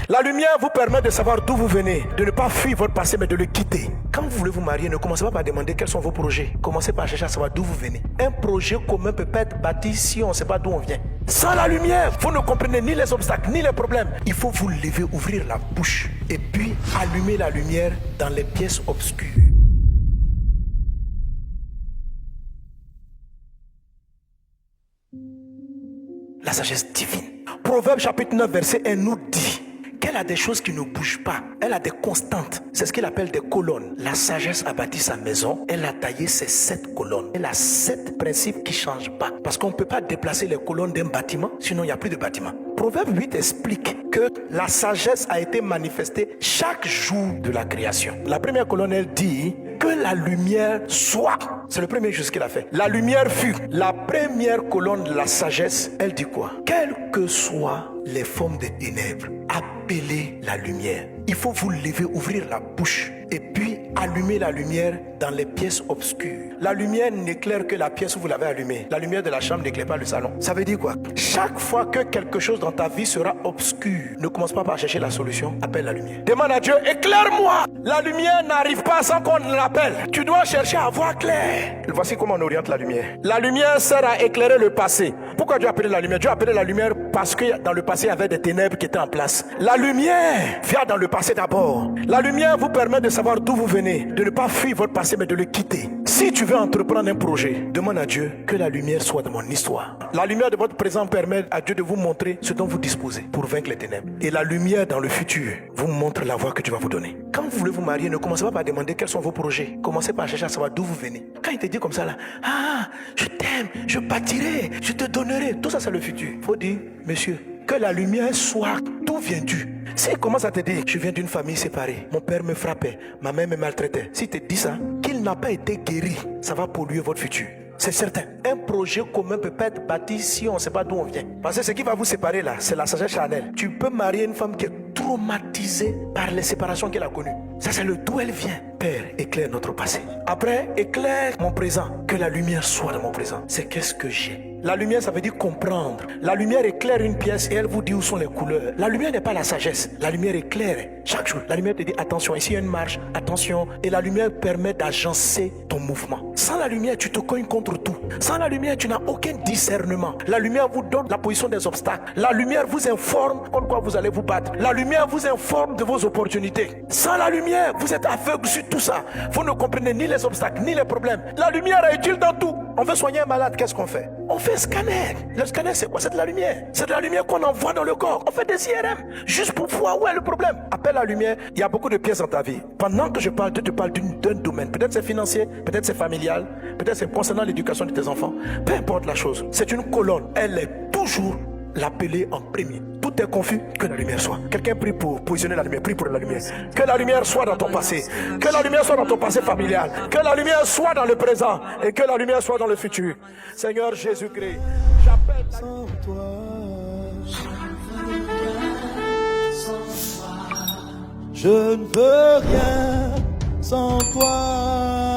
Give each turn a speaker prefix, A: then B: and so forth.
A: La lumière vous permet de savoir d'où vous venez, de ne pas fuir votre passé, mais de le quitter. Quand vous voulez vous marier, ne commencez pas par demander quels sont vos projets. Commencez par chercher à savoir d'où vous venez. Un projet commun peut pas être bâti si on ne sait pas d'où on vient. Sans la lumière, vous ne comprenez ni les obstacles, ni les problèmes. Il faut vous lever, ouvrir la bouche et puis allumer la lumière dans les pièces obscures. La sagesse divine. Proverbe chapitre 9 verset 1 nous dit qu'elle a des choses qui ne bougent pas. Elle a des constantes. C'est ce qu'elle appelle des colonnes. La sagesse a bâti sa maison. Elle a taillé ses 7 colonnes. Elle a 7 principes qui ne changent pas. Parce qu'on ne peut pas déplacer les colonnes d'un bâtiment, sinon il n'y a plus de bâtiment. Proverbe 8 explique que la sagesse a été manifestée chaque jour de la création. La première colonne, elle dit que la lumière soit. C'est le premier chose qu'elle a fait. La lumière fut. La première colonne de la sagesse, elle dit quoi? Quelles que soient les formes des ténèbres, appelez la lumière. Il faut vous lever, ouvrir la bouche et puis allumer la lumière dans les pièces obscures. La lumière n'éclaire que la pièce où vous l'avez allumée. La lumière de la chambre n'éclaire pas le salon. Ça veut dire quoi? Chaque fois que quelque chose dans ta vie sera obscur, ne commence pas par chercher la solution, appelle la lumière. Demande à Dieu, éclaire-moi. La lumière n'arrive pas sans qu'on l'appelle. Tu dois chercher à voir clair. Voici comment on oriente la lumière. La lumière sert à éclairer le passé. Pourquoi Dieu a appelé la lumière? Dieu a appelé la lumière parce que dans le passé, il y avait des ténèbres qui étaient en place. La lumière vient dans le passé d'abord. La lumière vous permet de savoir d'où vous venez, de ne pas fuir votre passé, mais de le quitter. Si tu veux entreprendre un projet, demande à Dieu que la lumière soit dans mon histoire. La lumière de votre présent permet à Dieu de vous montrer ce dont vous disposez pour vaincre les ténèbres. Et la lumière dans le futur vous montre la voie que Dieu va vous donner. Quand vous voulez vous marier, ne commencez pas par demander quels sont vos projets. Commencez par chercher à savoir d'où vous venez. Quand il te dit comme ça là, ah, je t'aime, je bâtirai, je te donnerai. Tout ça c'est le futur. Il faut dire, monsieur, que la lumière soit. D'où viens-tu? S'il commence à te dire, je viens d'une famille séparée, mon père me frappait, ma mère me maltraitait. S'il te dit ça, qu'il n'a pas été guéri, ça va polluer votre futur. C'est certain. Un projet commun peut pas être bâti si on ne sait pas d'où on vient. Parce que ce qui va vous séparer là, c'est la sagesse charnelle. Tu peux marier une femme qui est traumatisée par les séparations qu'elle a connues. Ça c'est le d'où elle vient. Père, éclaire notre passé. Après, éclaire mon présent. Que la lumière soit dans mon présent. C'est qu'est-ce que j'ai. La lumière, ça veut dire comprendre. La lumière éclaire une pièce et elle vous dit où sont les couleurs. La lumière n'est pas la sagesse. La lumière éclaire chaque jour. La lumière te dit attention, ici il y a une marche, attention. Et la lumière permet d'agencer ton mouvement. Sans la lumière, tu te cognes contre tout. Sans la lumière, tu n'as aucun discernement. La lumière vous donne la position des obstacles. La lumière vous informe contre quoi vous allez vous battre. La lumière vous informe de vos opportunités. Sans la lumière, vous êtes aveugle sur tout ça. Vous ne comprenez ni les obstacles, ni les problèmes. La lumière est utile dans tout. On veut soigner un malade, qu'est-ce qu'on fait? On fait un scanner. Le scanner, c'est quoi? C'est de la lumière. C'est de la lumière qu'on envoie dans le corps. On fait des IRM, juste pour voir où est le problème. Appelle la lumière. Il y a beaucoup de pièces dans ta vie. Pendant que je parle, Dieu te parle d'un domaine. Peut-être c'est financier, peut-être c'est familial, peut-être c'est concernant l'éducation de tes enfants. Peu importe la chose. C'est une colonne. Elle est toujours l'appeler en premier. Tout est confus, que la lumière soit. Quelqu'un prie pour positionner la lumière, prie pour la lumière. Que la lumière soit dans ton passé. Que la lumière soit dans ton passé familial. Que la lumière soit dans le présent. Et que la lumière soit dans le futur. Seigneur Jésus-Christ, j'appelle sans toi.
B: Je ne veux rien sans toi.